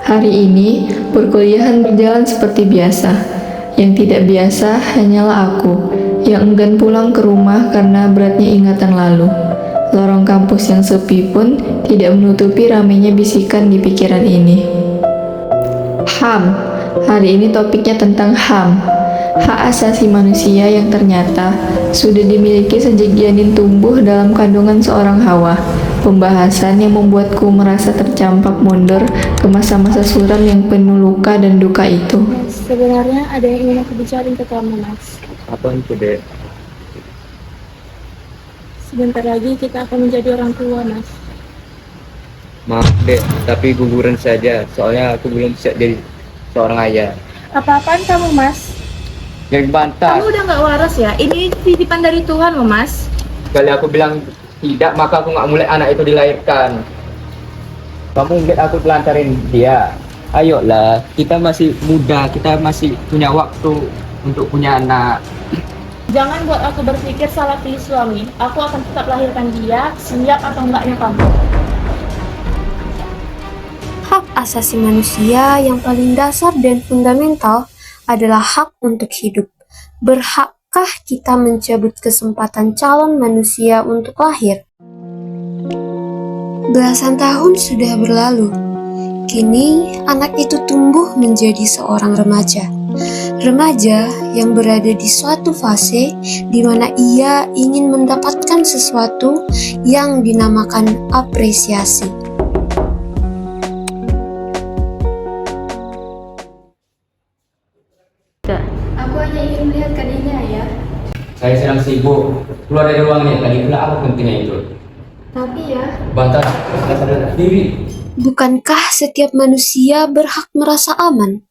Hari ini, perkuliahan berjalan seperti biasa. Yang tidak biasa hanyalah aku, yang enggan pulang ke rumah karena beratnya ingatan lalu. Lorong kampus yang sepi pun tidak menutupi ramainya bisikan di pikiran ini. HAM, hari ini topiknya tentang HAM, hak asasi manusia yang ternyata sudah dimiliki sejak janin tumbuh dalam kandungan seorang Hawa. Pembahasan yang membuatku merasa tercampak mundur ke masa-masa suram yang penuh luka dan duka itu. Sebenarnya ada yang ingin aku bicarain ke kamu, Mas. Apa itu, Dek? Sebentar lagi kita akan menjadi orang tua, Mas. Maaf, Dek, tapi guguran saja. Soalnya aku belum siap jadi seorang ayah. Apa-apaan kamu, Mas? Yang bantah. Kamu udah nggak waras ya? Ini titipan dari Tuhan loh, Mas. Sekali aku bilang tidak, maka aku nggak mulai anak itu dilahirkan. Kamu ngeliat aku telantarin dia. Ayolah, kita masih muda, kita masih punya waktu untuk punya anak. Jangan buat aku berpikir salah pilih suami. Aku akan tetap lahirkan dia, siap atau enggaknya kamu. Hak asasi manusia yang paling dasar dan fundamental adalah hak untuk hidup. Berhakkah kita mencabut kesempatan calon manusia untuk lahir? Belasan tahun sudah berlalu. Kini anak itu tumbuh menjadi seorang remaja. Remaja yang berada di suatu fase di mana ia ingin mendapatkan sesuatu yang dinamakan apresiasi. Aku hanya ingin melihat kandinya ya. Saya sedang sibuk. Keluar dari ruangnya. Lagi pula apa pentingnya itu? Tapi ya, Bantah, sudah sadar diri. Bukankah setiap manusia berhak merasa aman,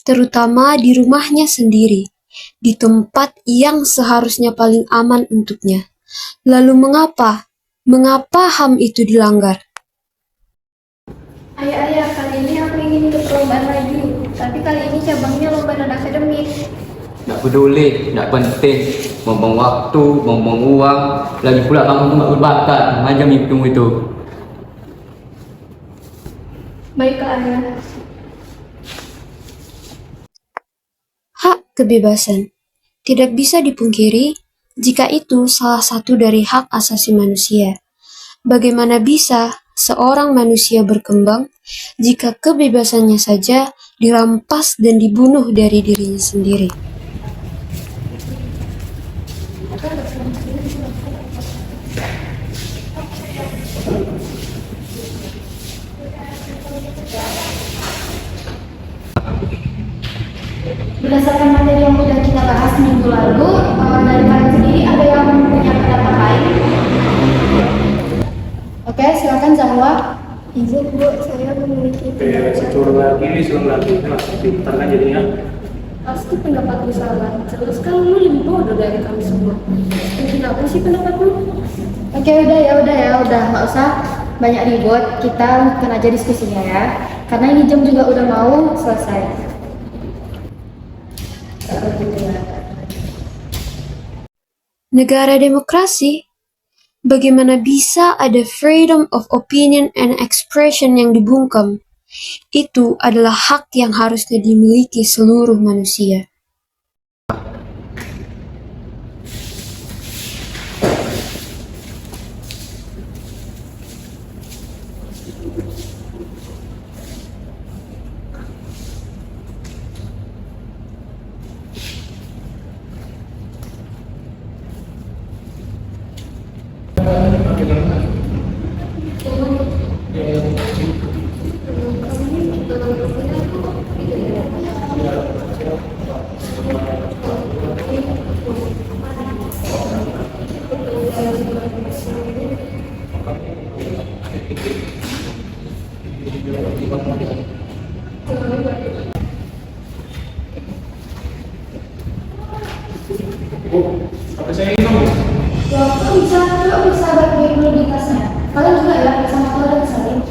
terutama di rumahnya sendiri, di tempat yang seharusnya paling aman untuknya? Lalu mengapa HAM itu dilanggar? ayah, kali ini aku ingin ikut perlombaan lagi. Tapi kali ini cabangnya lomba non-akademik. Nggak peduli, nggak penting. Buang waktu, buang uang. Lagi pula kamu tuh nggak berbakat. Macam mimpimu itu. Baiklah ayah. Hak kebebasan tidak bisa dipungkiri jika itu salah satu dari hak asasi manusia. Bagaimana bisa seorang manusia berkembang jika kebebasannya saja dirampas dan dibunuh dari dirinya sendiri? Berdasarkan materi yang sudah kita bahas minggu lalu, dari kalian sendiri ada yang punya pendapat lain? Oke, silakan Zahwa. Izin Bu, saya memiliki Securuh lagi, pintar kan jadinya. pasti pendapatku salah. Terus kan lu lebih bodoh dari kami semua. Kenapa sih pendapatmu? Oke, udah, nggak usah banyak ribut. Kita lanjutkan aja diskusinya ya. Karena ini jam juga udah mau selesai. Negara demokrasi, bagaimana bisa ada freedom of opinion and expression yang dibungkam? Itu adalah hak yang harusnya dimiliki seluruh manusia. Apa saya ini kamu? Ya, kok bisa bagi dulu di tasnya? Kalian juga ya, sama kalian saling.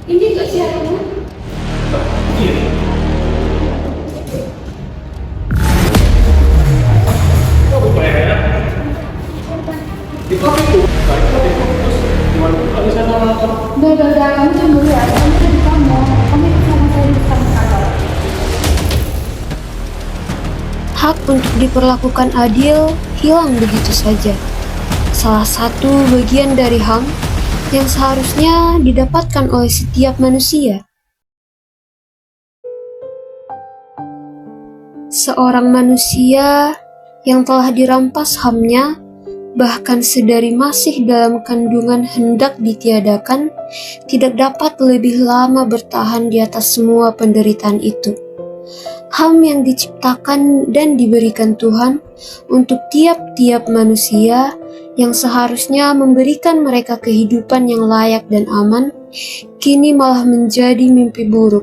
Ini gak siapa? Iya. di sana. Udah, kamu cemburu ya, kamu jadi kamu sama saya di kantor. Hak untuk diperlakukan adil hilang begitu saja. Salah satu bagian dari HAM yang seharusnya didapatkan oleh setiap manusia. Seorang manusia yang telah dirampas HAM-nya, bahkan sedari masih dalam kandungan hendak ditiadakan, tidak dapat lebih lama bertahan di atas semua penderitaan itu. HAM yang diciptakan dan diberikan Tuhan untuk tiap-tiap manusia yang seharusnya memberikan mereka kehidupan yang layak dan aman, kini malah menjadi mimpi buruk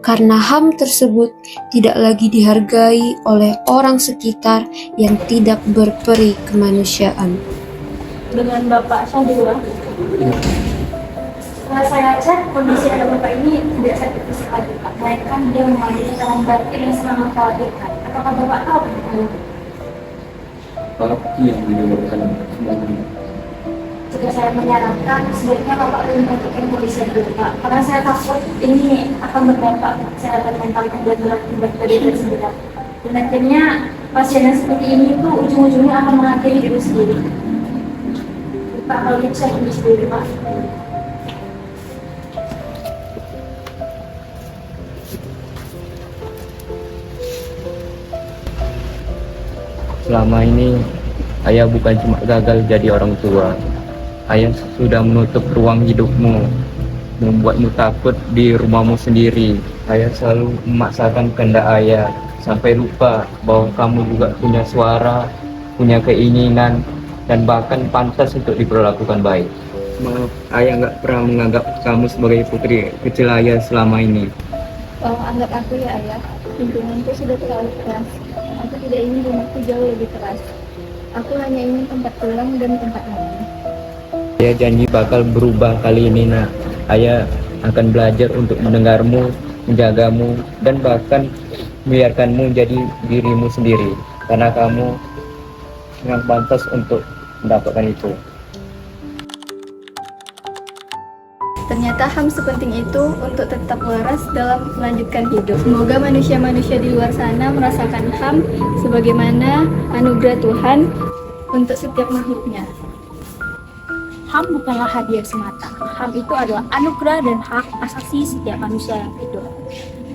karena HAM tersebut tidak lagi dihargai oleh orang sekitar yang tidak berperi kemanusiaan. Dengan Bapak Syadira. Setelah saya cek, kondisi ada Bapak ini tidak sakit fisik lagi, Pak. Melainkan dia mengalami tekanan batin yang sangat mengkhawatirkan. Apakah Bapak tahu tentang itu? Iya, menyebabkan Jika saya menyarankan, sebaiknya Bapak lebih memperhatikan kondisi dulu, Pak. Karena saya takut ini akan berdampak kesehatan mental dan berat dari tersebut. Dan akhirnya pasien yang seperti ini tuh ujung-ujungnya akan mengakhiri hidup sendiri. Pak, kalau gitu saya pergi sendiri, Pak. selama ini ayah bukan cuma gagal jadi orang tua. Ayah sudah menutup ruang hidupmu, membuatmu takut di rumahmu sendiri. Ayah selalu memaksakan kehendak ayah, sampai lupa bahwa kamu juga punya suara, punya keinginan, dan bahkan pantas untuk diperlakukan baik. Maaf, ayah nggak pernah menganggap kamu sebagai putri kecil ayah selama ini. Tolong anggap aku ya, Ayah. Lingkunganku sudah terlalu keras. Aku tidak ingin rumahku jauh lebih keras. Aku hanya ingin tempat pulang dan tempat nyaman. Ayah janji bakal berubah kali ini, nak. Ayah akan belajar untuk mendengarmu, menjagamu, dan bahkan membiarkanmu jadi dirimu sendiri. Karena kamu yang pantas untuk mendapatkan itu. Ternyata HAM sepenting itu untuk tetap waras dalam melanjutkan hidup. Semoga manusia-manusia di luar sana merasakan HAM sebagaimana anugerah Tuhan untuk setiap makhluknya. HAM bukanlah hadiah semata. HAM itu adalah anugerah dan hak asasi setiap manusia yang hidup.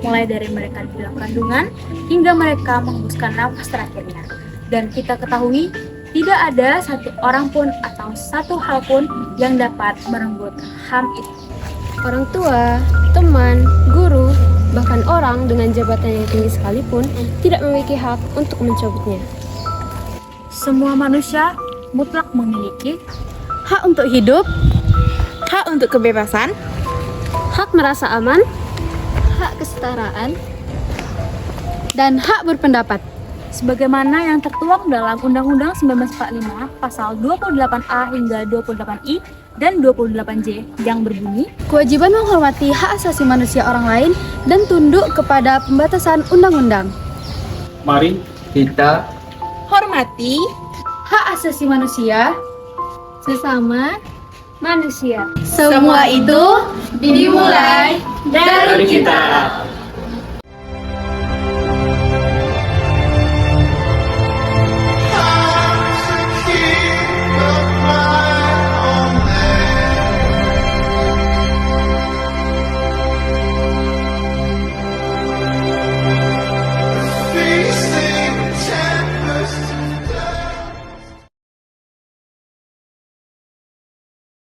Mulai dari mereka di dalam kandungan hingga mereka menghembuskan nafas terakhirnya. Dan kita ketahui, tidak ada satu orang pun atau satu hal pun yang dapat merenggut HAM itu. Orang tua, teman, guru, bahkan orang dengan jabatan yang tinggi sekalipun tidak memiliki hak untuk mencabutnya. Semua manusia mutlak memiliki Hak untuk hidup, hak untuk kebebasan, hak merasa aman, Hak kesetaraan, dan hak berpendapat. sebagaimana yang tertuang dalam Undang-Undang 1945 Pasal 28A hingga 28I dan 28J yang berbunyi, Kewajiban menghormati hak asasi manusia orang lain dan tunduk kepada pembatasan undang-undang. Mari Kita Hormati hak asasi manusia, sesama manusia. semua itu dimulai dari kita.